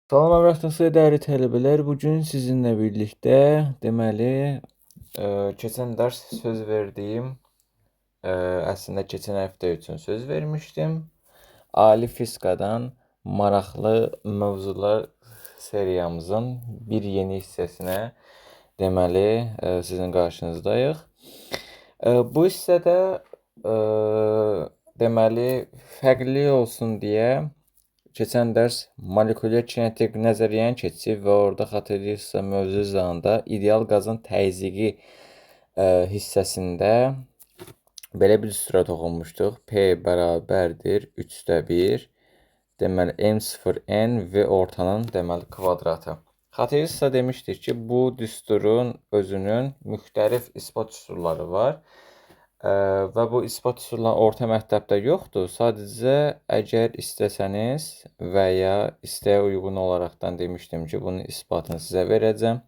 Salam əməkdaşlar, dəyərli tələbələr. Bugün sizinlə birlikdə deməli keçən dərs söz verdiyim, əslində keçən həftə üçün söz vermişdim. Ali fizikadan maraqlı mövzular seriyamızın bir yeni hissəsinə deməli sizin qarşınızdayıq. Bu hissədə deməli fərqli olsun deyə keçən dərs molekulyar kinetik nəzəriyyəni keçib və orada xatırlayırsınızsa mövzu zamanında ideal qazın təzyiqi hissəsində belə bir süra toxunmuşduq. P bərabərdir 3/1 deməli M0N və ortanın deməli kvadratı. Xatırlayırsınızsa demişdik ki, bu düsturun özünün müxtəlif isbat üsulları var. Və bu isbat üsulları orta məktəbdə yoxdur. Sadəcə əgər istəsəniz və ya istəyə uyğun olaraqdan demişdim ki, bunun isbatını sizə verəcəm.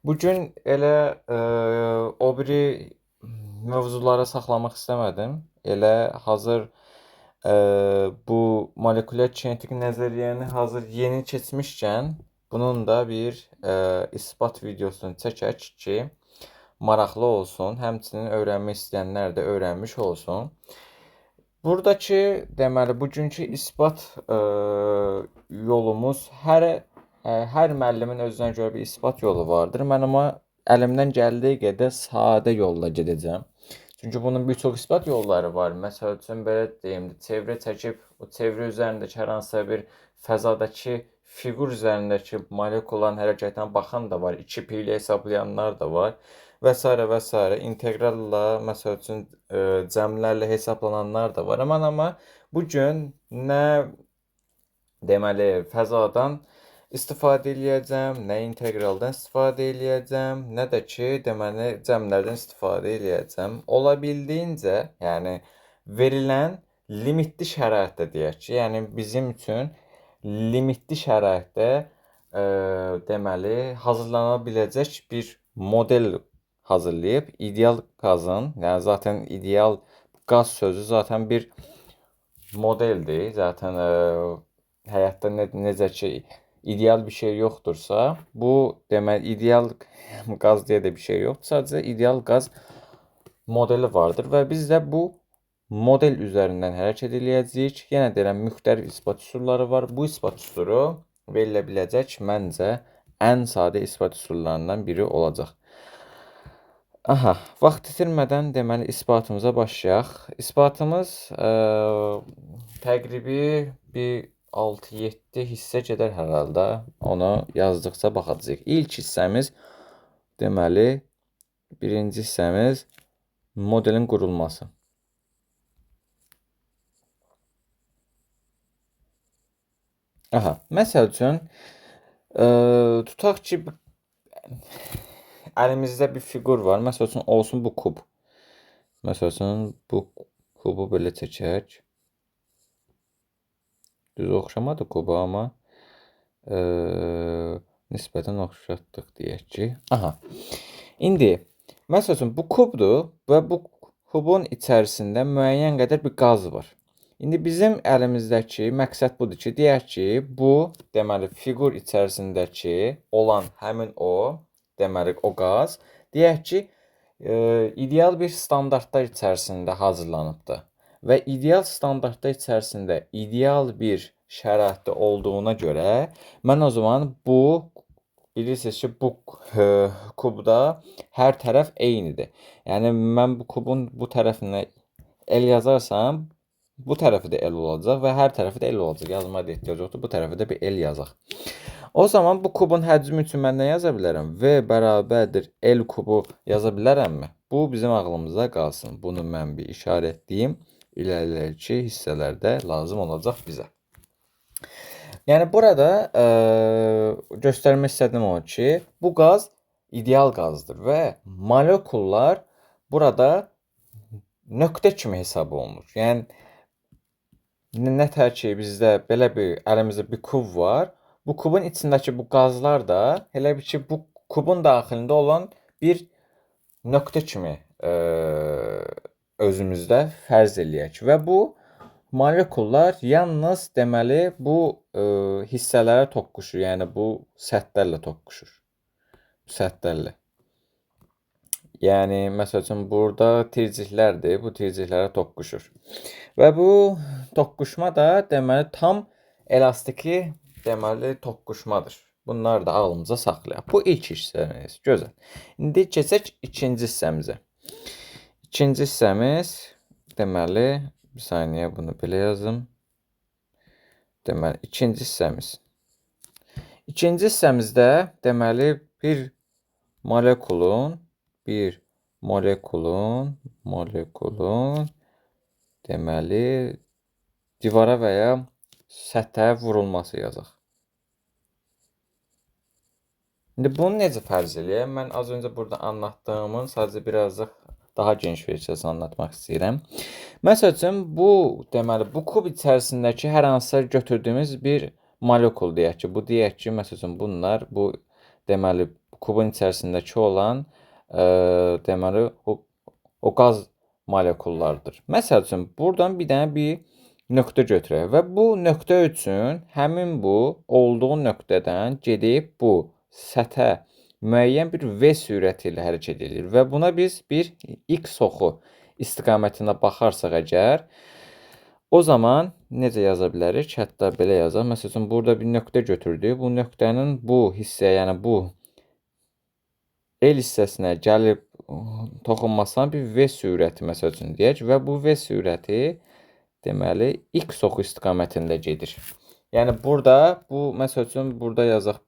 Bugün elə o biri mövzulara saxlamaq istəmədim. Elə hazır bu molekulyar kinetik nəzəriyyəni hazır yeni keçmişkən bunun da bir isbat videosunu çəkək ki, maraqlı olsun, həmçinin öyrənmək istəyənlər də öyrənmiş olsun. Buradakı deməli bugünkü isbat yolumuz hər müəllimin özünə görə bir isbat yolu vardır. Mən amma əlimdən gəldiyi qədər sadə yolla gedəcəm. Çünki bunun bir çox isbat yolları var. Məsəl üçün belə deyim, çevrə çəkib o çevrə üzərindəki hər hansısa bir fəzadakı fiqur üzərindəki molekulaların hərəkətinə baxan da var, 2pi ilə hesablayanlar da var və s. və s. inteqralla, məsəl üçün cəmlərlə hesablananlar da var. Amma bu gün nə deməli fəzadan istifadə eləyəcəm, nə inteqraldan istifadə eləyəcəm, nə də ki, deməli cəmlərdən istifadə eləyəcəm. Ola bildiyincə, yəni verilən limitli şəraitdə deyək ki, yəni bizim üçün limitli şəraitdə deməli hazırlana biləcək bir model hazırlayıb ideal qazın, yəni zaten ideal qaz sözü zaten bir modeldir. Zaten həyatda necə ki ideal bir şey yoxdursa, bu deməli ideal qaz deyə də bir şey yoxdur. Sadəcə ideal qaz modeli vardır və biz də bu model üzərindən hərəkət eləyəcəyik. Yenə deyirəm, müxtəlif isbat üsulları var. Bu isbat üsulu verilə biləcək məncə ən sadə isbat üsullarından biri olacaq. Aha, vaxt itirmədən deməli isbatımıza başlayaq. İsbatımız təqribi bir 6-7 hissə gedər hər halda. Onu yazdıqca baxacağıq. İlk hissəmiz deməli birinci hissəmiz modelin qurulması. Aha, məsəl üçün tutaq ki əlimizdə bir fiqur var. Məsəl üçün olsun bu kub. Məsəl üçün bu kubu belə çəkək. Düz oxşamadı kuba, amma nisbətən oxşatdıq deyək ki. Aha. İndi məsəl üçün bu kubdur və bu kubun içərisində müəyyən qədər bir qaz var. İndi bizim əlimizdəki məqsəd budur ki, deyək ki, bu deməli fiqur içərisindəki olan həmin o deməli o qaz deyək ki, ideal bir standartlar içərisində hazırlanıbdır və ideal standartlar içərisində ideal bir şəraitdə olduğuna görə mən o zaman bu bilirsiniz ki, bu kubda hər tərəf eynidir. Yəni mən bu kubun bu tərəfinə el yazarsam, bu tərəfi də el olacaq və hər tərəfi də el olacaq. Yazmaya da ehtiyac yoxdur. Bu tərəfi də bir el yazaq. O zaman bu kubun həcmi üçün mən nə yaza bilərəm? V bərabərdir L kubu yaza bilərəmmi? Bu bizim ağlımızda qalsın. Bunu mən bir işarətləyim. İləriki hissələrdə lazım olacaq bizə. Yəni burada göstərmək istədiyim o ki, bu qaz ideal qazdır və molekullar burada nöqtə kimi hesab olunur. Yəni nətər ki bizdə belə bir əlimizdə bir kub var. Bu kubun içindəki bu qazlar da elə bir ki bu kubun daxilində olan bir nöqtə kimi özümüzdə fərz eləyək və bu molekullar yalnız deməli bu hissələrə toqquşur. Yəni bu səthlərlə toqquşur. Səthlərlə. Yəni məsəl üçün burada tirciklərdir. Bu tirciklərə toqquşur. Və bu toqquşma da deməli tam elastiki deməli toqquşmadır. Bunları da ağlımıza saxlayaq. Bu ilk hissəmiz. Gözəl. İndi keçək ikinci hissəmizə. İkinci hissəmiz deməli bir saniyə bunu belə yazım. Deməli ikinci hissəmiz. İkinci hissəmizdə deməli bir molekulun deməli divara və ya səthə vurulması yazaq. İndi bunu necə fərz eləyək? Mən az öncə burada anlattığımın sadəcə birazcıq daha geniş versiyasını anlatmaq istəyirəm. Məsəl üçün bu deməli bu kub içərisindəki hər hansısa götürdüyümüz bir molekul deyək ki, deyək ki, məsəl üçün bunlar bu deməli kubun içərisindəki olan deməli o qaz molekullardır. Məsəl üçün buradan bir dənə bir nöqtə götürək və bu nöqtə üçün həmin bu olduğu nöqtədən gedib bu səthə müəyyən bir V sürəti ilə hərəkət edir və buna biz bir X oxu istiqamətində baxarsaq əgər, o zaman necə yaza bilərik? Hətta belə yazaq. Məsəl üçün burada bir nöqtə götürdük. Bu nöqtənin bu hissəyə, yəni bu el hissəsinə gəlib toxunmasına bir V sürəti məsəl üçün deyək və bu V sürəti deməli X oxu istiqamətində gedir. Yəni burada bu məsəl üçün burada yazaq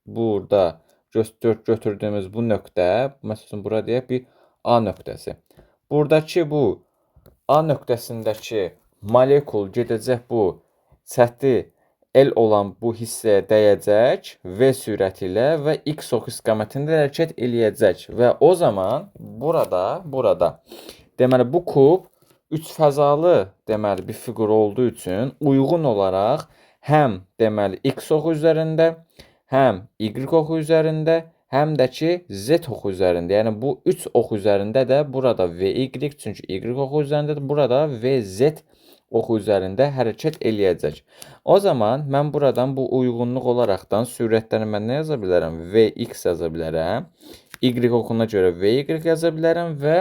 burada götürdüyümüz bu nöqtə, məsəl üçün bura deyək bir A nöqtəsi. Buradakı bu A nöqtəsindəki molekul gedəcək bu səthi L olan bu hissəyə dəyəcək V sürəti ilə və X oxu istiqamətində hərəkət eləyəcək və o zaman burada deməli bu kub üçfəzalı deməli bir fiqur olduğu üçün uyğun olaraq həm deməli X oxu üzərində, həm Y oxu üzərində, həm də ki Z oxu üzərində. Yəni bu 3 oxu üzərində də burada VY, çünki Y oxu üzərindədir. Burada VZ oxu üzərində hərəkət eləyəcək. O zaman mən buradan bu uyğunluq olaraqdan sürətləri mən nə yaza bilərəm? Vx yaza bilərəm. Y oxuna görə VY yaza bilərəm və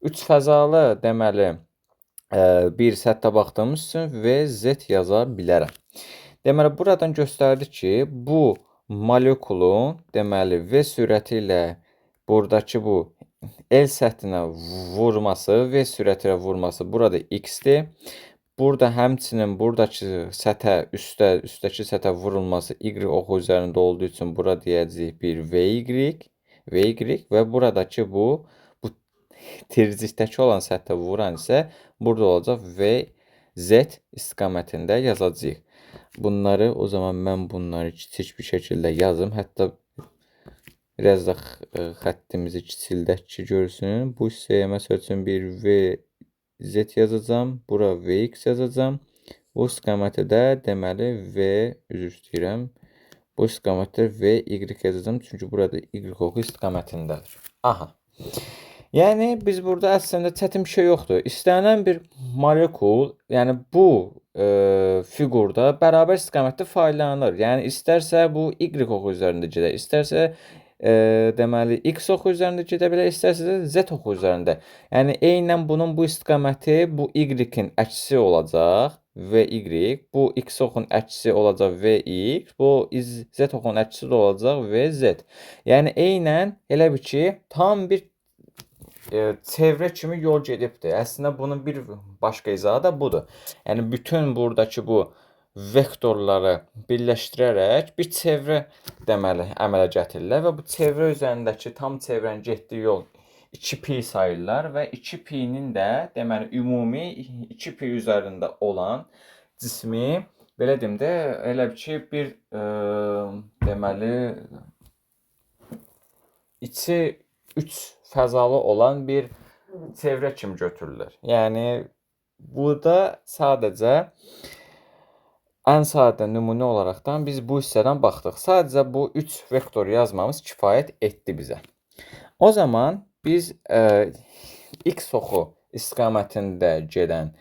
3 fəzalı deməli bir səthə baxdığımız üçün VZ yaza bilərəm. Deməli buradan göstərdi ki, bu molekulun deməli V sürəti ilə buradakı bu L səthinə vurması, V sürəti ilə vurması burada X-dir. Burada həmçinin buradakı səthə üstdəki səthə vurulması Y oxu üzərində olduğu üçün bura deyəcəyik bir VY və buradakı bu tircikdəki olan səthə vuran isə burada olacaq VZ istiqamətində yazacağıq. Bunları o zaman mən bunları kiçik bir şəkildə yazım. Hətta biraz da xəttimizi kiçildək ki görsün. Bu hissəyə məsəl üçün bir VZ yazacağam. Bura VX yazacağam. Bu istiqamətə də deməli üzr istəyirəm. Bu istiqamətdə VY yazacağam. Çünki burada Y oxu istiqamətindədir. Aha. Yəni biz burada əslində çətin bir şey yoxdur. İstənilən bir molekul, yəni bu fiqurda bərabər istiqamətdə faydalanır. Yəni istərsə bu Y oxu üzərində gedə, istərsə deməli X oxu üzərində gedə bilər, istərsə də Z oxu üzərində. Yəni eynən bunun bu istiqaməti bu Y-in əksi olacaq VY, bu X oxun əksi olacaq VX, bu Z oxun əksi də olacaq VZ. Yəni eynən elə bir ki, tam bir çevrə kimi yol gedibdir. Əslində bunun bir başqa izahı da budur. Yəni bütün buradakı bu vektorları birləşdirərək bir çevrə deməli əmələ gətirirlər və bu çevrə üzərindəki tam çevrənin getdiyi yol 2pi sayırlar və 2pi'nin də deməli ümumi 2pi üzərində olan cismi belə deyim də elə ki bir deməli içi 3 fəzalı olan bir çevrə kimi götürülür. Yəni burada sadəcə ən sadə nümunə olaraqdan biz bu hissədən baxdıq. Sadəcə bu 3 vektor yazmamız kifayət etdi bizə. O zaman biz X oxu istiqamətində gedən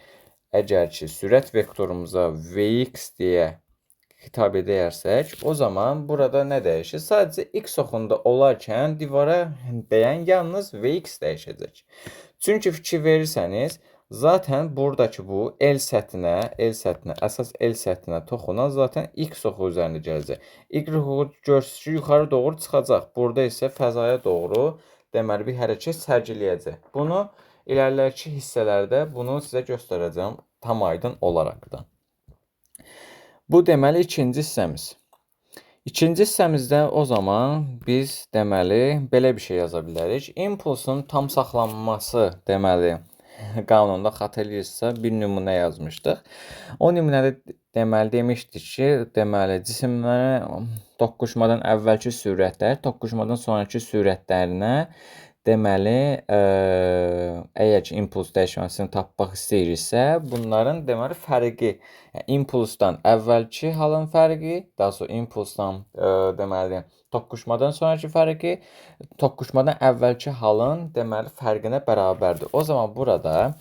əgər ki, sürət vektorumuza Vx deyə xitab edərsək, o zaman burada nə dəyişir? Sadəcə x oxunda olarkən divara dəyən yalnız Vx dəyişəcək. Çünki fikir verirsəniz, zaten buradakı bu L səthinə, əsas L səthinə toxunan zaten x oxu üzərində gələcək. Y oxu görsünüz ki, yuxarı doğru çıxacaq. Burada isə fəzaya doğru deməli bir hərəkət sərgiləyəcək. Bunu iləriki hissələrdə bunu sizə göstərəcəm tam aydın olaraq da. Bu deməli ikinci hissəmiz. İkinci hissəmizdə o zaman biz deməli belə bir şey yaza bilərik. İmpulsun tam saxlanması deməli qanunda xəta eləyirsə bir nümunə yazmışdıq. O nümunədə deməli demişdik ki, deməli cisimlərin toqquşmadan əvvəlki sürətlər toqquşmadan sonraki sürətlərinə deməli əgər ki, impuls dəyişməsini tapmaq istəyiriksə, bunların deməli fərqi, yəni impulsdan əvvəlki halın fərqi, daha sonra impulsdan deməli toqquşmadan sonraki fərqi, toqquşmadan əvvəlki halın deməli fərqinə bərabərdir. O zaman burada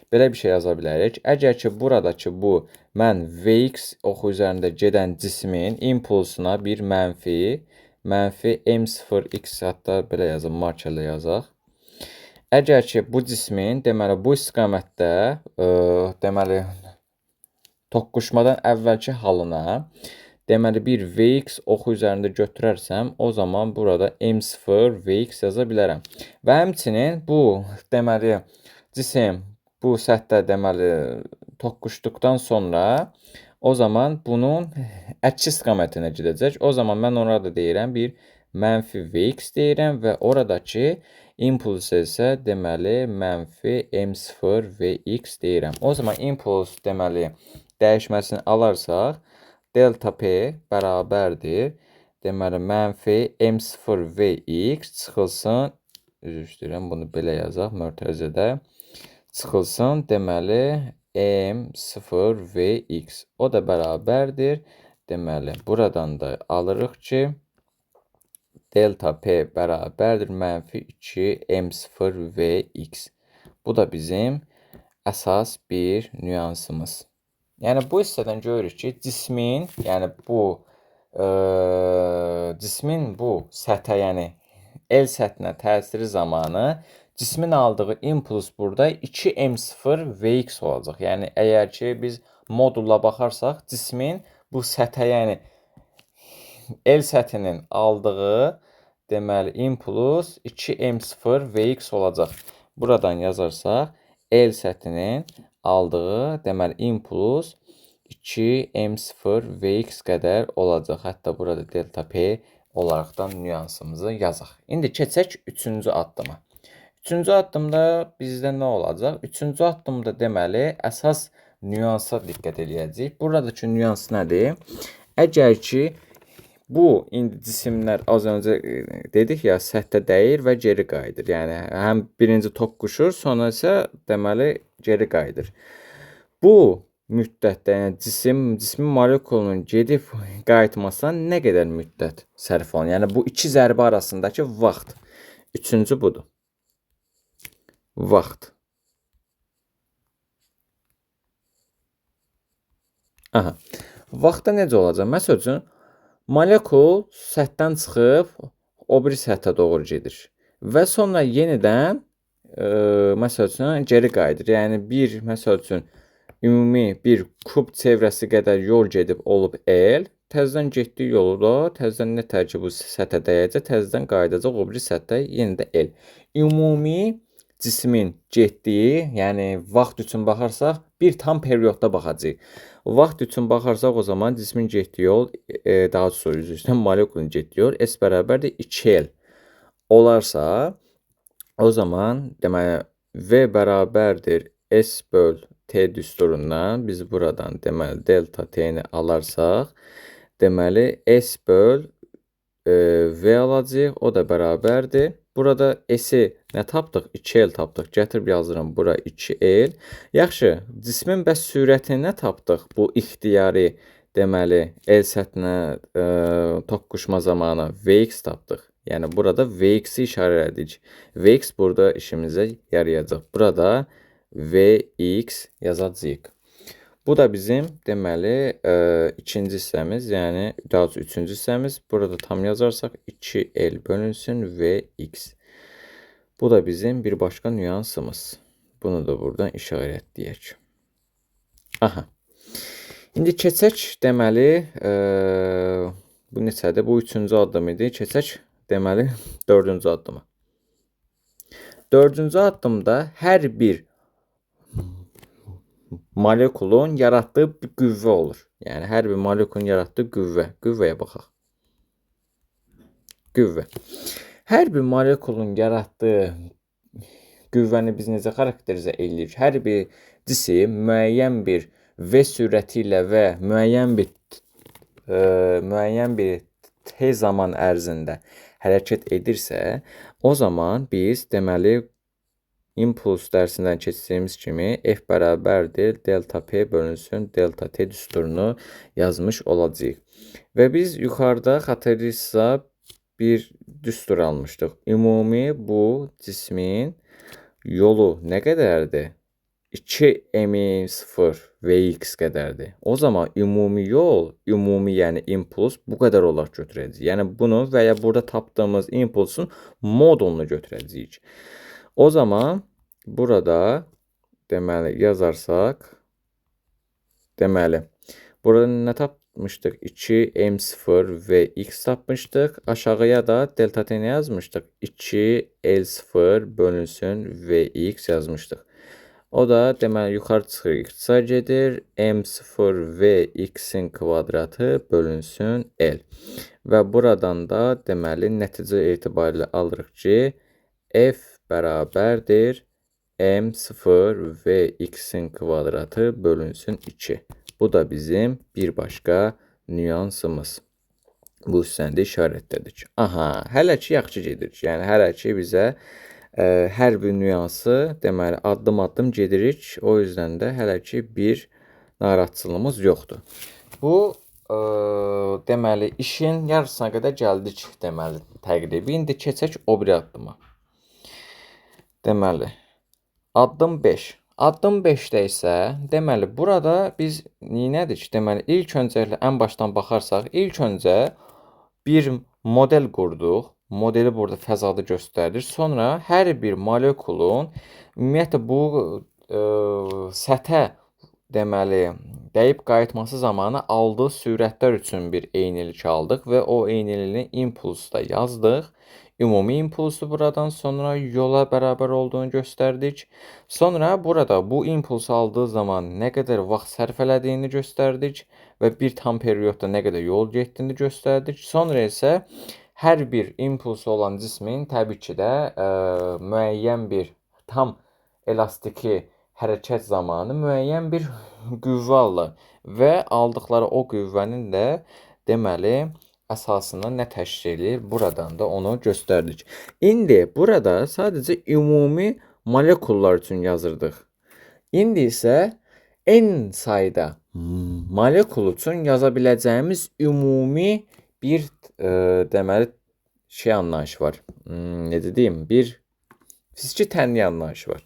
belə bir şey yaza bilərik. Əgər ki, buradakı bu mən Vx oxu üzərində gedən cismin impulsuna bir mənfi m0x, hətta belə yazaq, markerlə yazaq. Əgər ki, bu cismin deməli bu istiqamətdə deməli toqquşmadan əvvəlki halına deməli bir Vx oxu üzərində götürərsəm, o zaman burada m0 Vx yaza bilərəm. Və həmçinin bu deməli cisim bu səthdə deməli toqquşduqdan sonra o zaman bunun əks istiqamətinə gedəcək. O zaman mən orada deyirəm bir mənfi Vx deyirəm və oradakı impuls isə deməli mənfi m0 Vx deyirəm. O zaman impuls deməli dəyişməsini alarsaq delta P bərabərdir. Deməli mənfi m0 Vx çıxılsın, üzr istəyirəm, bunu belə yazaq mötərizədə. Çıxılsın deməli m0 Vx. O da bərabərdir. Deməli, buradan da alırıq ki, delta P bərabərdir mənfi 2 m0 Vx. Bu da bizim əsas bir nüansımız. Yəni, bu hissədən görürük ki, cismin, yəni bu cismin bu səthə, yəni L səthinə təsiri zamanı cismin aldığı impuls burada 2m0 Vx olacaq. Yəni, əgər ki, biz modulla baxarsaq, cismin bu səthə, yəni L səthinin aldığı deməli impuls 2m0 Vx olacaq. Buradan yazarsaq, L səthinin aldığı deməli impuls 2m0 Vx qədər olacaq. Hətta burada delta P olaraqdan nüansımızı yazaq. İndi keçək üçüncü addıma. Üçüncü addımda bizdə nə olacaq? Üçüncü addımda deməli əsas nüansa diqqət edəcəyik. Buradakı nüans nədir? Əgər ki, bu indi cisimlər az öncə dedik ya, səthə dəyir və geri qayıdır. Yəni həm birinci toqquşur, sonra isə deməli geri qayıdır. Bu müddətdə, yəni cismin molekulunun gedib qayıtmasına nə qədər müddət sərf olunur? Yəni bu iki zərbə arasındakı vaxt. Üçüncü budur. Vaxt. Aha. Vaxtda necə olacaq? Məsəl üçün, molekul səthdən çıxıb o biri səthə doğru gedir. Və sonra yenidən məsəl üçün geri qayıdır. Yəni bir məsəl üçün ümumi bir kub çevrəsi qədər yol gedib olub L, təzədən getdiyi yolu da təzədən nə tər ki bu səthə dəyəcək, təzədən qayıdacaq o biri səthə yenə də L. Ümumi cismin getdiyi, yəni vaxt üçün baxarsaq, bir tam periodda baxacağıq. Vaxt üçün baxarsaq, o zaman cismin getdiyi yol, daha sonra üzrdən molekulun getdiyi yol S bərabərdir 2L olarsa, o zaman deməli V bərabərdir S böl T düsturundan biz buradan deməli delta T-ni alarsaq, deməli S böl V alacaq, o da bərabərdir. Burada S-i nə tapdıq? 2L tapdıq. Gətirib yazıram bura 2L. Yaxşı, cismin bəs sürətini nə tapdıq? Bu ixtiyari deməli L səthinə toqquşma zamanı Vx tapdıq. Yəni burada Vx-i işarə edirik. Vx burada işimizə yarayacaq. Burada Vx yazacağıq. Bu da bizim deməli ikinci hissəmiz, yəni daha doğrusu üçüncü hissəmiz. Burada tam yazarsak 2L bölünsün Vx. Bu da bizim bir başqa nüansımız. Bunu da buradan işarətləyək. Aha. İndi keçək deməli bu neçədir? Bu üçüncü addım idi. Keçək deməli dördüncü addıma. Dördüncü addımda hər bir molekulun yaratdığı bir qüvvə olur. Yəni hər bir molekulun yaratdığı qüvvə. Qüvvəyə baxaq. Qüvvə. Hər bir molekulun yaratdığı qüvvəni biz necə xarakterizə edirik? Hər bir cisim müəyyən bir V sürəti ilə və müəyyən bir t zaman ərzində hərəkət edirsə, o zaman biz deməli impuls dərsindən keçdiyimiz kimi F bərabərdir delta P bölünsün delta T düsturunu yazmış olacağıq. Və biz yuxarıda xatırlayırsa bir düstur almışdıq. Ümumi bu cismin yolu nə qədərdir? 2m0 Vx qədərdir. O zaman ümumi yol, ümumi yəni impuls bu qədər olaraq götürəcəyik. Yəni bunu və ya burada tapdığımız impulsun modulunu götürəcəyik. O zaman burada deməli yazarsaq, deməli burada nə tapmışdıq? 2m0 Vx tapmışdıq. Aşağıya da delta t nə yazmışdıq? 2l0 bölünsün Vx yazmışdıq. O da deməli yuxarı çıxır, ixtisar gedir. M0 Vx-in kvadratı bölünsün L. Və buradan da deməli nəticə etibarilə alırıq ki, F bərabərdir M0 Vx-in kvadratı bölünsün 2. Bu da bizim bir başqa nüansımız. Bu hissəndə işarətlədik. Aha, hələ ki yaxşı gedir. Yəni hələ ki bizə hər bir nüansı deməli addım-addım gedirik. O yüzden də hələ ki bir narahatçılığımız yoxdur. Bu deməli işin yarısına qədər gəldik deməli təqribi. İndi keçək o biri addıma. Deməli addım 5. Addım 5-də isə deməli burada biz nədik? Deməli ilk öncəliklə ən başdan baxarsaq, ilk öncə bir model qurduq. Modeli burada fəzadı göstərir. Sonra hər bir molekulun ümumiyyətlə bu səthə deməli dəyib qayıtması zamanı aldığı sürətlər üçün bir eynilik aldıq və o eyniliyin impulsda yazdıq. Ümumi impulsu buradan sonra yola bərabər olduğunu göstərdik. Sonra burada bu impulsu aldığı zaman nə qədər vaxt sərf elədiyini göstərdik və bir tam periodda nə qədər yol getdiyini göstərdik. Sonra isə hər bir impulsu olan cismin təbii ki də müəyyən bir tam elastiki hərəkət zamanı müəyyən bir qüvvə alır və aldıqları o qüvvənin də deməli əsasında nə təşkil edir? Buradan da onu göstərdik. İndi burada sadəcə ümumi molekullar üçün yazırdıq. İndi isə n sayda molekul üçün yaza biləcəyimiz ümumi bir deməli şey anlayışı var. Necə deyim? Bir fiziki tənliyi anlayışı var.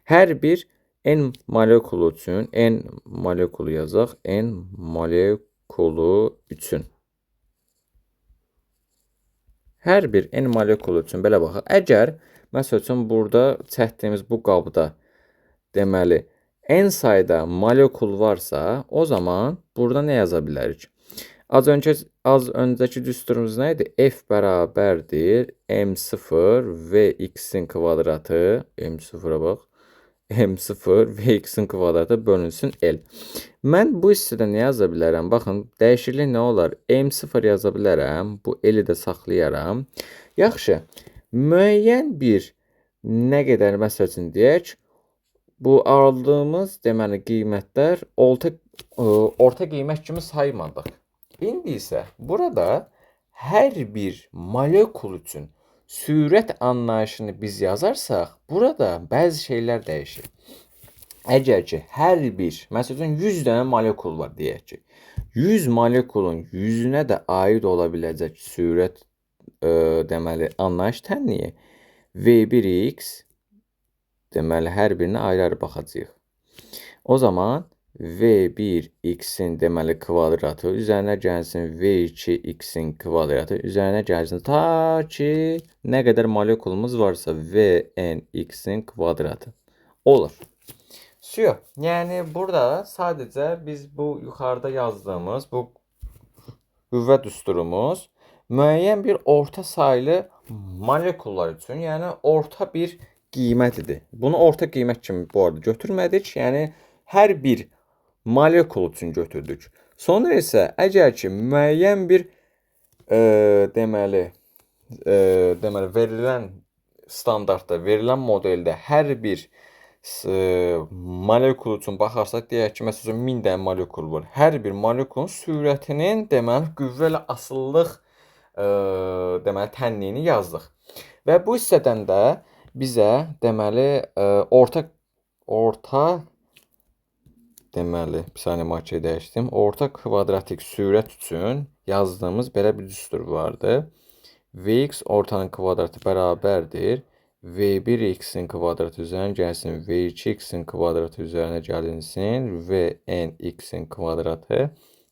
Hər bir n molekulu üçün n molekulu yazaq. N molekulu üçün. Hər bir n molekulu üçün belə baxaq. Əgər məsəl üçün burada çəkdiyimiz bu qabda deməli n sayda molekul varsa, o zaman burada nə yaza bilərik? Az öncəki düsturumuz nə idi? F bərabərdir M0 Vx-in kvadratı, M0-a bax, M0 Vx-in kvadratı bölünsün L. Mən bu hissədə nə yaza bilərəm? Baxın, dəyişiklik nə olar? M0 yaza bilərəm, bu L-i də saxlayaram. Yaxşı, müəyyən bir nə qədər məsəl üçün deyək, bu aldığımız deməli qiymətlər orta qiymət kimi saymadıq. İndi isə burada hər bir molekul üçün sürət anlayışını biz yazarsak, burada bəzi şeylər dəyişir. Əgər ki, hər bir, məsələn 100 dənə molekul var deyək ki, 100 molekulun 100-ünə də aid ola biləcək sürət deməli anlayış tənliyi V1x deməli hər birinə ayrı-ayrı baxacağıq. O zaman V1 x'in deməli kvadratı üzərinə gəlsin V2 x'in kvadratı üzərinə gəlsin ta ki nə qədər molekulumuz varsa Vn x'in kvadratı olur. Suyo. Yəni burada sadəcə biz bu yuxarıda yazdığımız bu qüvvə düsturumuz müəyyən bir orta saylı molekullar üçün, yəni orta bir qiymətidir. Bunu orta qiymət kimi bu arada götürmədik. Yəni hər bir molekul üçün götürdük. Sonra isə əgər ki müəyyən bir deməli verilən standartda, verilən modeldə hər bir molekul üçün baxarsaq, deyək ki, məsələn 1000 dənə molekul var. Hər bir molekulun sürətinin deməli qüvvə ilə asıllıq deməli tənliyini yazdıq. Və bu hissədən də bizə deməli orta deməli bir saniyə markeri dəyişdim. Orta kvadratik sürət üçün yazdığımız belə bir düstur vardı. Vx ortanın kvadratı bərabərdir. V1 x'in kvadratı üzərinə gəlsin, V2 x'in kvadratı üzərinə gəlinsin, Vn x'in kvadratı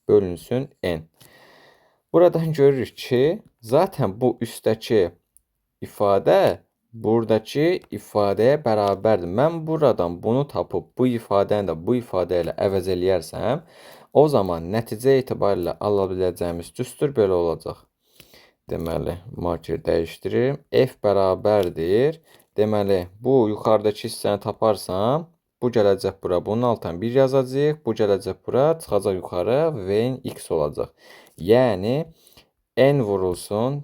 bölünsün n. Buradan görürük ki, zaten bu üstdəki ifadə buradakı ifadəyə bərabərdir. Mən buradan bunu tapıb bu ifadəni də bu ifadə ilə əvəz eləyərsəm, o zaman nəticə etibarilə ala biləcəyimiz düstur belə olacaq. Deməli, marker dəyişdirim. F bərabərdir. Deməli, bu yuxarıdakı hissəni taparsam, bu gələcək bura. Bunun altından 1 yazacaq. Bu gələcək bura. Çıxacaq yuxarı. Vn x olacaq. Yəni, n vurulsun.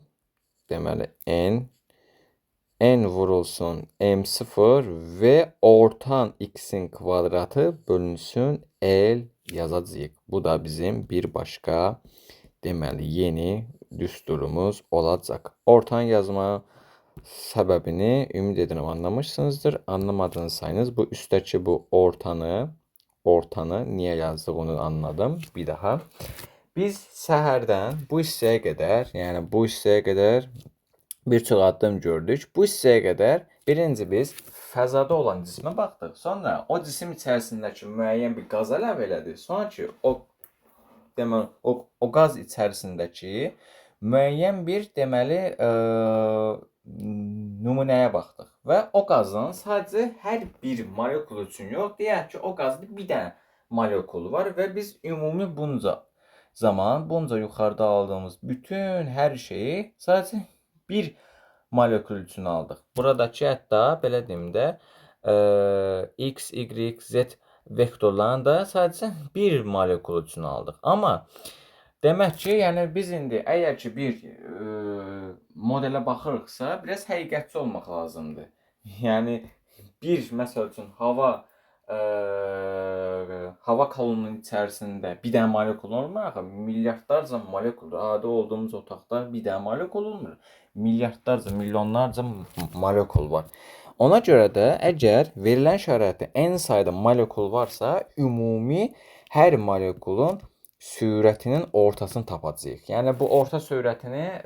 Deməli, n vurulsun m0 və ortan x'in kvadratı bölünsün L yazacağıq. Bu da bizim bir başqa deməli yeni düsturumuz olacaq. Ortan yazma səbəbini ümid edirəm anlamışsınızdır. Anlamadığınız sayınız bu üstdəki bu ortanı niyə yazdığını anladım. Bir daha. Biz səhərdən bu hissəyə qədər, yəni bu hissəyə qədər bir çox addım gördük. Bu hissəyə qədər birinci biz fəzada olan cismə baxdıq. Sonra o cisim içərisindəki müəyyən bir qaz əlavə elədik. Sonra ki deməli o qaz içərisindəki müəyyən bir deməli nümunəyə baxdıq və o qazın sadəcə hər bir molekul üçün yox, deyək ki, o qazda bir dənə molekul var və biz ümumi bunca yuxarıda aldığımız bütün hər şeyi sadəcə bir molekul üçün aldıq. Buradakı hətta belə deyim də x, y, z vektorlarını da sadəcə bir molekul üçün aldıq. Amma demək ki, yəni biz indi əgər ki bir modelə baxırıqsa, biraz həqiqətçi olmaq lazımdır. Yəni bir məsəl üçün hava kolonunun içərisində bir dənə molekul olmur, axı milyardlarca molekuldur. Adi olduğumuz otaqda bir dənə molekul olmur. Milyardlarca, milyonlarca molekul var. Ona görə də əgər verilən şəraitdə n sayda molekul varsa, ümumi hər molekulun sürətinin ortasını tapacağıq. Yəni bu orta sürətini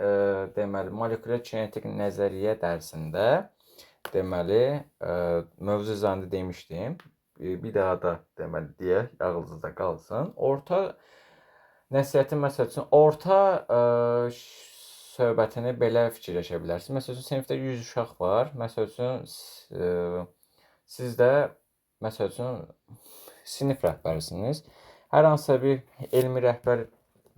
deməli molekulyar kinetik nəzəriyyə dərsində deməli mövzu üzərində demişdim. Bir daha da deməli deyək, ağlınızda qalsın. Orta nəsihətin məsəl üçün orta söhbətini belə fikirləşə bilərsiniz. Məsəl üçün sinifdə 100 uşaq var. Məsəl üçün siz də məsəl üçün sinif rəhbərisiniz. Hər hansısa bir elmi rəhbər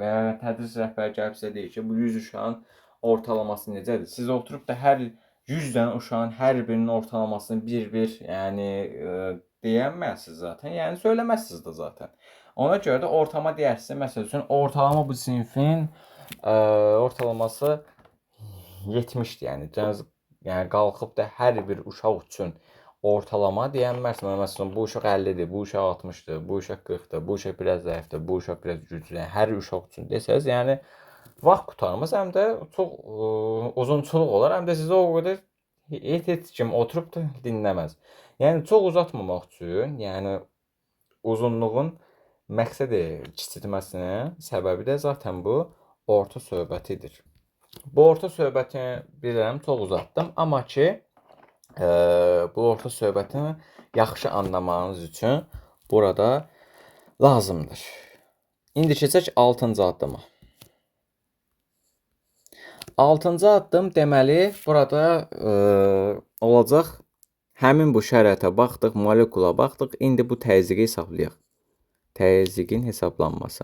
və ya tədris rəhbəri gəlib sizə deyir ki, bu 100 uşağın ortalaması necədir? Siz oturub da hər 100 dənə uşağın hər birinin ortalamasını bir-bir, yəni deyənməzsiniz zaten. Yəni söyləməzsiniz də zaten. Ona görə də ortama deyərsiniz. Məsəl üçün ortalama bu sinifin ortalaması 70-dir. Yəni qalxıb da hər bir uşaq üçün ortalama deyənməzsiniz. Məsələn, bu uşaq 50-dir, bu uşaq 60-dır, bu uşaq 40-dır, bu uşaq biraz zəifdir, bu uşaq biraz güclüdür. Yəni hər uşaq üçün desəz, yəni vaxt qurtarmaz, həm də çox uzunçuluq olar, həm də sizə o qədər heç kim oturub da dinləməz. Yəni çox uzatmamaq üçün, yəni uzunluğun məqsədi kiçiltməsinin səbəbi də zaten bu orta söhbətidir. Bu orta söhbətini bilirəm, çox uzatdım, amma ki bu orta söhbətini yaxşı anlamağınız üçün burada lazımdır. İndi keçək 6-cı addıma. 6-cı addım deməli burada olacaq. Həmin bu şərətə baxdıq, molekula baxdıq. İndi bu təzyiqi hesablayaq. Təzyiqin hesablanması.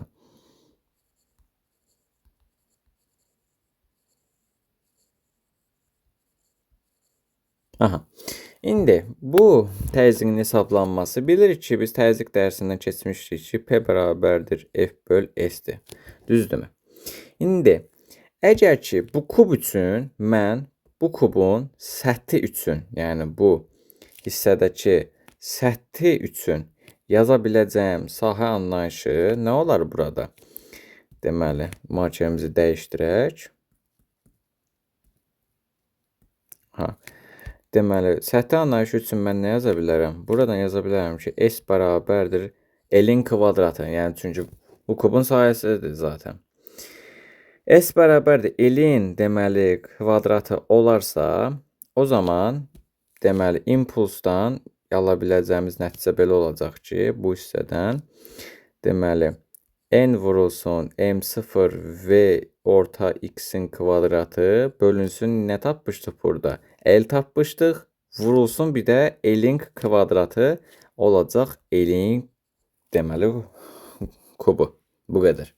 Aha. İndi bu təzyiqin hesablanması bilirik ki, biz təzyiq dərsindən keçmişdik ki, P bərabərdir F böl S-dir. Düzdürmü? İndi əgər ki, bu kub üçün mən bu kubun səthi üçün, yəni bu hissədəki səthi üçün yaza biləcəyim sahə anlayışı nə olar burada? Deməli, markerimizi dəyişdirək. Deməli, səthi anlayışı üçün mən nə yaza bilərəm? Buradan yaza bilərəm ki, S bərabərdir L-in kvadratı. Yəni, çünki bu kubun sahəsidir zaten. S bərabərdir L-in deməli kvadratı olarsa, o zaman deməli impulsdan ala biləcəyimiz nəticə belə olacaq ki, bu hissədən deməli N vurulsun M0 V orta X-in kvadratı bölünsün nə tapmışdıq burada? L tapmışdıq. Vurulsun bir də L-in kvadratı olacaq L-in deməli kubu. Bu qədər.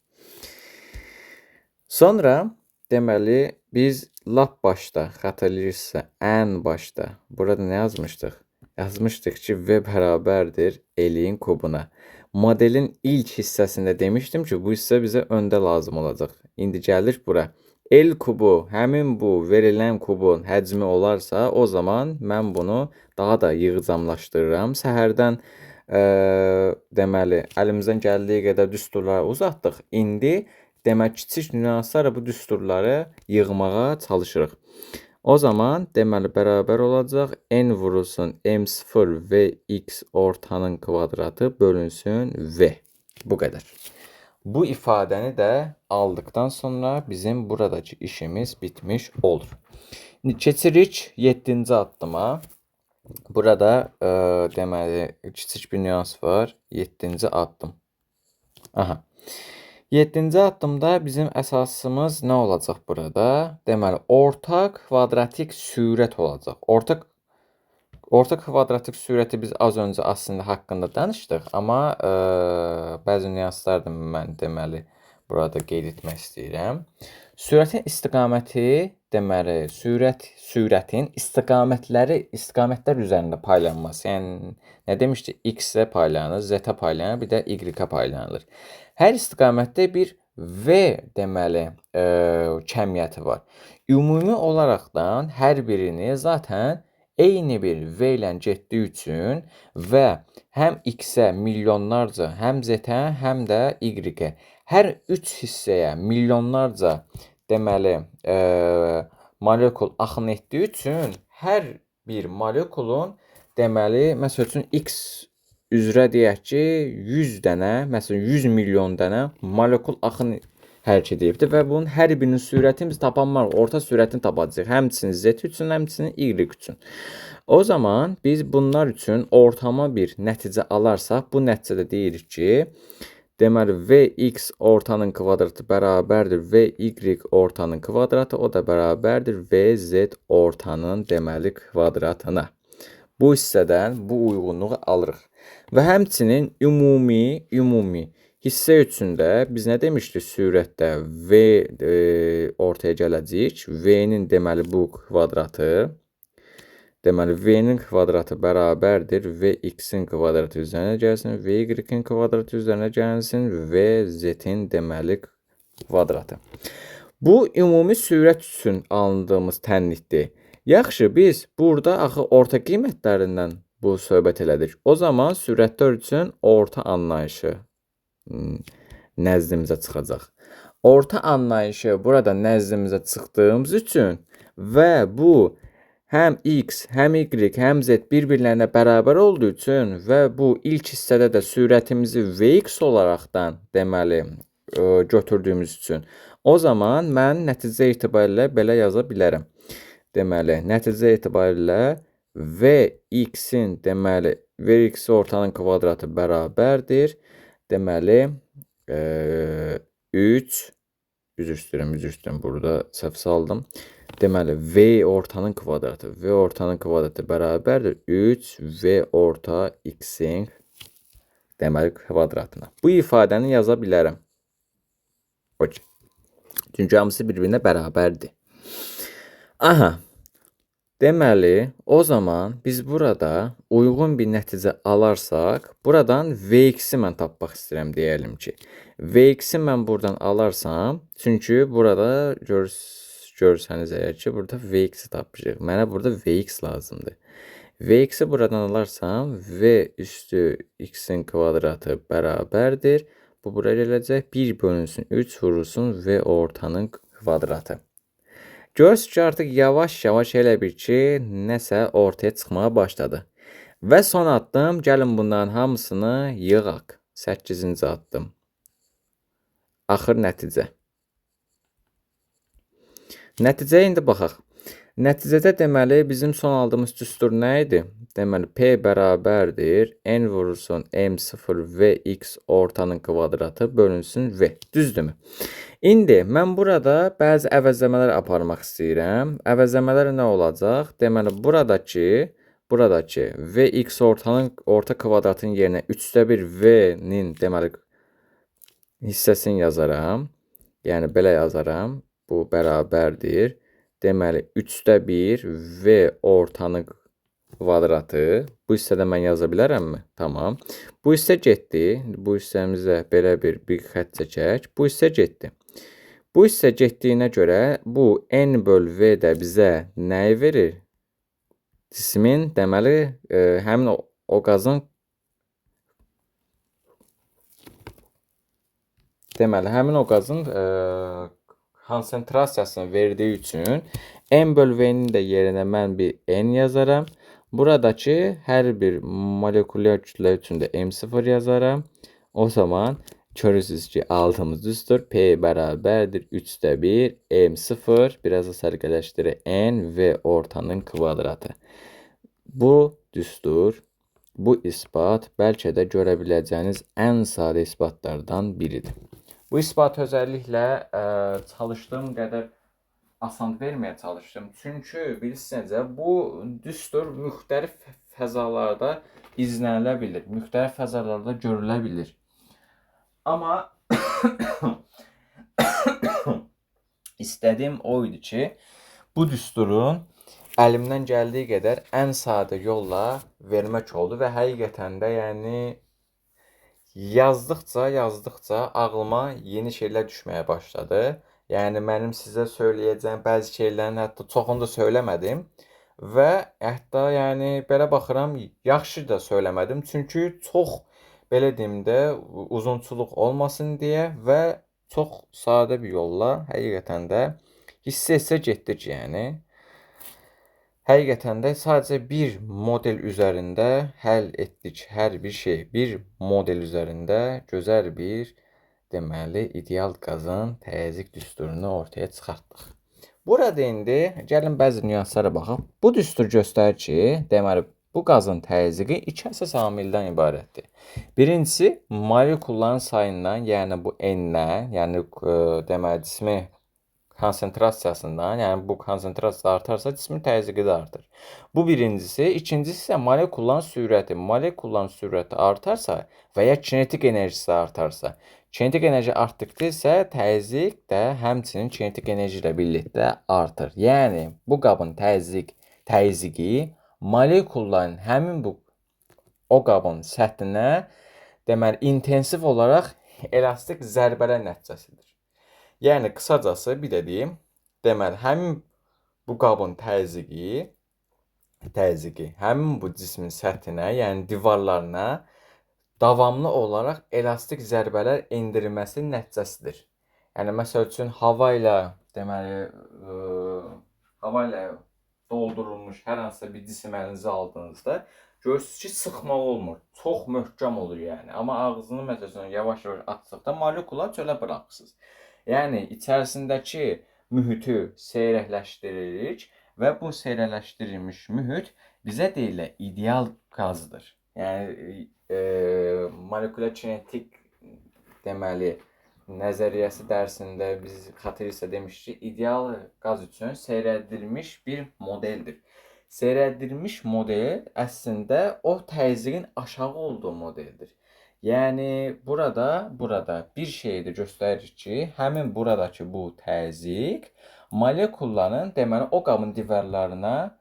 Sonra deməli biz lap başda xatırlayırsa ən başda burada nə yazmışdıq? Yazmışdıq ki, V bərabərdir L-in kubuna. Modelin ilk hissəsində demişdim ki, bu hissə bizə öndə lazım olacaq. İndi gəlir bura. L kubu, həmin bu verilən kubun həcmi olarsa, o zaman mən bunu daha da yığcamlaşdırıram. Səhərdən deməli, əlimizdən gəldiyi qədər düsturları uzatdıq. İndi demək, kiçik nüanslarla bu düsturları yığmağa çalışırıq. O zaman deməli bərabər olacaq N vurulsun M0 V X ortanın kvadratı bölünsün V. Bu qədər. Bu ifadəni də aldıqdan sonra bizim buradakı işimiz bitmiş olur. Keçirik 7-ci addıma. Burada deməli kiçik bir nüans var. 7-ci addım. Aha. 7-ci addımda bizim əsasımız nə olacaq burada? Deməli, orta kvadratik sürət olacaq. Orta kvadratik sürəti biz az öncə aslında haqqında danışdıq, amma bəzi nüanslar da mən deməli burada qeyd etmək istəyirəm. Sürətin istiqaməti, deməli, sürətin istiqamətlər üzərində paylanması. Yəni nə demişdik? X-ə paylanır, Z-ə paylanır, bir də Y-ə paylanır. Hər istiqamətdə bir V deməli kəmiyyəti var. Ümumi olaraqdan hər birini zaten eyni bir V ilə getdiyi üçün və həm X-ə milyonlarca, həm Z-ə, həm də Y-ə hər 3 hissəyə milyonlarca deməli molekul axın etdiyi üçün hər bir molekulun deməli məsəl üçün X üzrə deyək ki, 100 dənə, məsələn 100 milyon dənə molekul axın hərəkət edibdir və bunun hər birinin sürətini biz tapanmarıq, orta sürətini tapacağıq. Həmçinin Z üçün, həmçinin Y üçün. O zaman biz bunlar üçün ortama bir nəticə alarsak, bu nəticədə deyirik ki, deməli Vx ortanın kvadratı bərabərdir Vy ortanın kvadratı, o da bərabərdir Vz ortanın deməli kvadratına. Bu hissədən bu uyğunluğu alırıq. Və həmçinin ümumi hissə üçün də biz nə demişdik sürətdə V ortaya gələcək. V-nin deməli bu kvadratı, deməli V-nin kvadratı bərabərdir Vx-in kvadratı üzərinə gəlsin, Vy-in kvadratı üzərinə gəlsin, Vz-in deməli kvadratı. Bu ümumi sürət üçün alındığımız tənlikdir. Yaxşı, biz burada axı orta qiymətlərindən bu söhbət elədik. O zaman sürətlər üçün orta anlayışı nəzdimizə çıxacaq. Orta anlayışı burada nəzdimizə çıxdığımız üçün və bu həm X, həm Y, həm Z bir-birlərinə bərabər olduğu üçün və bu ilk hissədə də sürətimizi Vx olaraqdan deməli götürdüyümüz üçün o zaman mən nəticə etibarilə belə yaza bilərəm. Deməli, nəticə etibarilə Vx-in deməli Vx ortanın kvadratı bərabərdir. Deməli, 3 üzr istəyirəm, burada səhv saldım. Deməli, V ortanın kvadratı. V ortanın kvadratı bərabərdir 3V orta x-in deməli kvadratına. Bu ifadəni yaza bilərəm. Okey. Çünki hamısı bir-birinə bərabərdir. Aha. Deməli, o zaman biz burada uyğun bir nəticə alarsaq, buradan Vx-i mən tapmaq istəyirəm deyəlim ki. Vx-i mən buradan alarsam, çünki burada görsəniz əgər ki, burada Vx-i tapmışıq. Mənə burada Vx lazımdır. Vx-i buradan alarsam, V üstü x-in kvadratı bərabərdir. Bu buraya gələcək. 1 bölünsün 3 vurulsun V ortanın kvadratı. Görürsünüz ki, artıq yavaş-yavaş elə bir ki, nəsə ortaya çıxmağa başladı. Və son addım, gəlin bunların hamısını yığaq. 8-ci addım. Axır nəticə. Nəticəyə indi baxaq. Nəticədə deməli, bizim son aldığımız düstur nə idi? Deməli, P bərabərdir. N vurulsun M0 V x ortanın kvadratı bölünsün V. Düzdürmü? İndi mən burada bəzi əvəzləmələr aparmaq istəyirəm. Əvəzləmələr nə olacaq? Deməli, buradakı Vx ortanın orta kvadratının yerinə 3/1 V-nin deməli hissəsini yazaram. Yəni belə yazaram. Bu bərabərdir. Deməli, 3/1 V ortanın kvadratı. Bu hissədə mən yaza bilərəmmi? Tamam. Bu hissə getdi. Bu hissəmizə belə bir xətt çəkək. Bu hissə getdi. Bu hissə getdiyinə görə bu N böl V də bizə nəyi verir? Cismin deməli həmin o qazın konsentrasiyasını verdiyi üçün N böl V-nin də yerinə mən bir N yazaram. Buradakı hər bir molekulyar kütlə üçün də M0 yazaram. O zaman görürsünüz ki, aldığımız düstur P bərabərdir 3/1 M0 biraz da sərgələşdirir N V ortanın kvadratı. Bu düstur, bu isbat bəlkə də görə biləcəyiniz ən sadə isbatlardan biridir. Bu isbat özəlliklə çalışdığım qədər asan verməyə çalışdım. Çünki bilirsiniz, bu düstur müxtəlif fəzalarda izlənilə bilir, müxtəlif fəzalarda görülə bilir. Amma istədiyim o idi ki, bu düsturun əlimdən gəldiyi qədər ən sadə yolla vermək oldu və həqiqətən də yəni yazdıqca ağlıma yeni şeylər düşməyə başladı. Yəni mənim sizə söyləyəcəyim bəzi şeylərin hətta çoxunu da söyləmədim və hətta yəni belə baxıram yaxşı da söyləmədim. Çünki çox belə deyim də uzunçuluq olmasın deyə və çox sadə bir yolla həqiqətən də hissə getdik yəni. Həqiqətən də sadəcə bir model üzərində həll etdik hər bir şey. Bir model üzərində gözəl bir deməli ideal qazın təzyiq düsturunu ortaya çıxartdıq. Burada indi gəlin bəzi nüanslara baxaq. Bu düstur göstərir ki, deməli bu qazın təzyiqi iki əsas amildən ibarətdir. Birincisi molekulların sayından, yəni bu N-dən, yəni deməli cismi konsentrasiyasından, yəni bu konsentrasiya artarsa cismin təzyiqi də artır. Bu birincisi. İkincisi isə molekulların sürəti. Molekulların sürəti artarsa və ya kinetik enerjisi artarsa, kinetik enerji artdıqda isə təzyiq də həmçinin kinetik enerji ilə birlikdə artır. Yəni bu qabın təzyiqi molekulların həmin o qabın səthinə deməli intensiv olaraq elastik zərbələr nəticəsidir. Yəni qısacası bir də deyim, deməli həmin bu qabın təzyiqi həmin bu cismin səthinə, yəni divarlarına davamlı olaraq elastik zərbələr endirilməsi nəticəsidir. Yəni məsəl üçün hava ilə deməli hava ilə doldurulmuş hər hansısa bir cisim əlinizə aldığınızda görürsünüz ki, sıxmaq olmur. Çox möhkəm olur yəni. Amma ağzını məsələn yavaş-yavaş açdıqda molekular çölə buraxırsınız. Yəni içərisindəki mühiti seyrəkləşdiririk və bu seyrəkləşdirilmiş mühit bizə deyilə ideal qazdır. Yəni molekulyar kinetik deməli, nəzəriyyəsi dərsində biz xatırlayırsa demişdik, ideal qaz üçün seyrəldilmiş bir modeldir. Seyrəldilmiş model əslində o təzyiqin aşağı olduğu modeldir. Yəni burada bir şeyi də göstərir ki, həmin buradakı bu təzyiq molekulların deməli o qabın divarlarına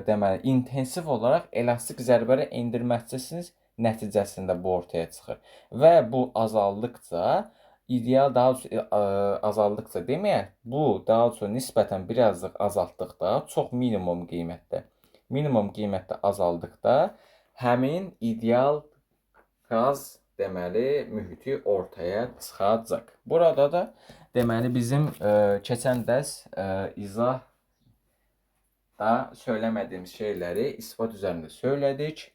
deməli intensiv olaraq elastik zərbələr endirməsinin nəticəsində bu ortaya çıxır. Və bu azaldıqca ideal daha azaldıqca deməyək, bu daha çox nisbətən birazcık azaltdıqda çox minimum qiymətdə azaldıqda həmin ideal qaz deməli mühiti ortaya çıxacaq. Burada da deməli bizim keçən dərs izah da söyləmədiyimiz şeyləri isbat üzərində söylədik.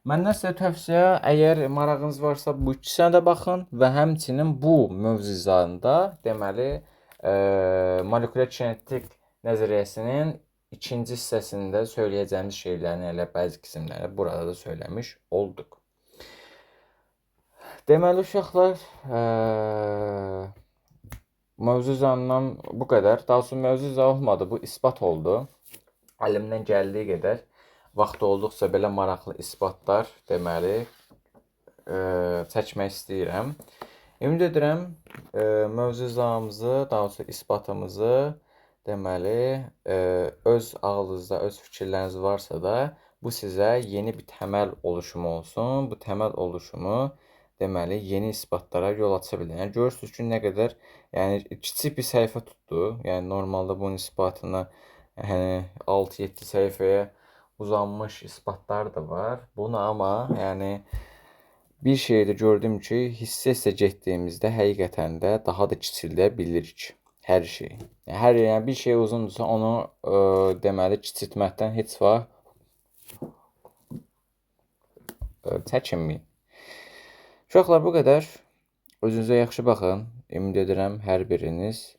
Məndən sizə tövsiyə, əgər marağınız varsa bu ikisinə də baxın və həmçinin bu mövzuzlarında deməli molekulyar kinetik nəzəriyyəsinin ikinci hissəsində söyləyəcəyimiz şeylərin elə bəzi qismləri burada da söyləmiş olduq. Deməli uşaqlar, mövzuzamdan bu qədər. Daha sonra mövzuza olmadı, bu isbat oldu. Əlimdən gəldiyi qədər vaxt olduqca belə maraqlı isbatlar deməli çəkmək istəyirəm. Ümid edirəm mövzuzamızı, daha sonra isbatımızı deməli öz ağlınızda, öz fikirləriniz varsa da bu sizə yeni bir təməl oluşumu olsun. Bu təməl oluşumu deməli yeni isbatlara yol aça bilər. Yəni görürsünüz ki, nə qədər kiçik bir səhifə tutdu. Yəni normalda bunun isbatına 6-7 səhifəyə uzanmış isbatlar da var. Bunu amma bir şeydə gördüm ki, hissə getdiyimizdə həqiqətən də daha da kiçildə bilirik hər şey. Yəni bir şey uzundursa onu deməli kiçiltməkdən heç vaxt çəkinməyin. Uşaqlar bu qədər. Özünüzə yaxşı baxın. Ümid edirəm hər biriniz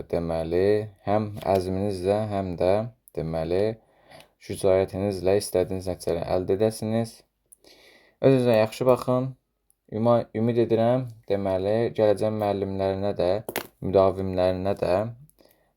deməli həm əzminizlə, həm də deməli şücaətinizlə istədiyiniz nəticələri əldə edəsiniz. Özünüzə yaxşı baxın. Ümid edirəm deməli gələcək müəllimlərinə də, müdavimlərinə də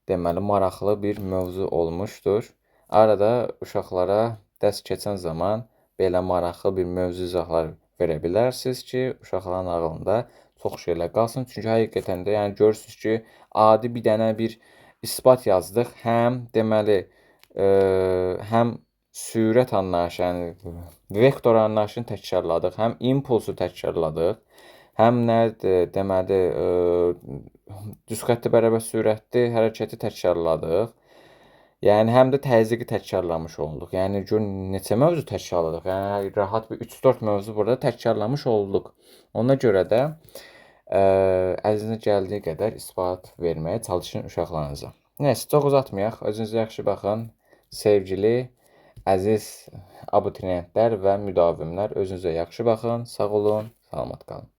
deməli maraqlı bir mövzu olmuşdur. Arada uşaqlara dərs keçən zaman belə maraqlı bir mövzu izahlar verə bilərsiniz ki, uşaqların ağlında çox şeylər qalsın. Çünki həqiqətən də görürsünüz ki, adi bir dənə bir isbat yazdıq. Həm deməli həm sürət anlayışı, vektor anlayışını təkrarladıq, həm impulsu təkrarladıq, həm nədir deməli düz xətti bərabər sürətli hərəkəti təkrarladıq. Yəni həm də təzyiqi təkrarlamış olduq. Yəni gör neçə mövzu təkrarladıq. Yəni rahat bir 3-4 mövzu burada təkrarlamış olduq. Ona görə də əlinizə gəldiyi qədər isbat verməyə çalışın uşaqlarınıza. Nəysə, çox uzatmayaq. Özünüzə yaxşı baxın. Sevgili, əziz abituriyentlər və müdavimlər, özünüzə yaxşı baxın. Sağ olun, salamat qalın.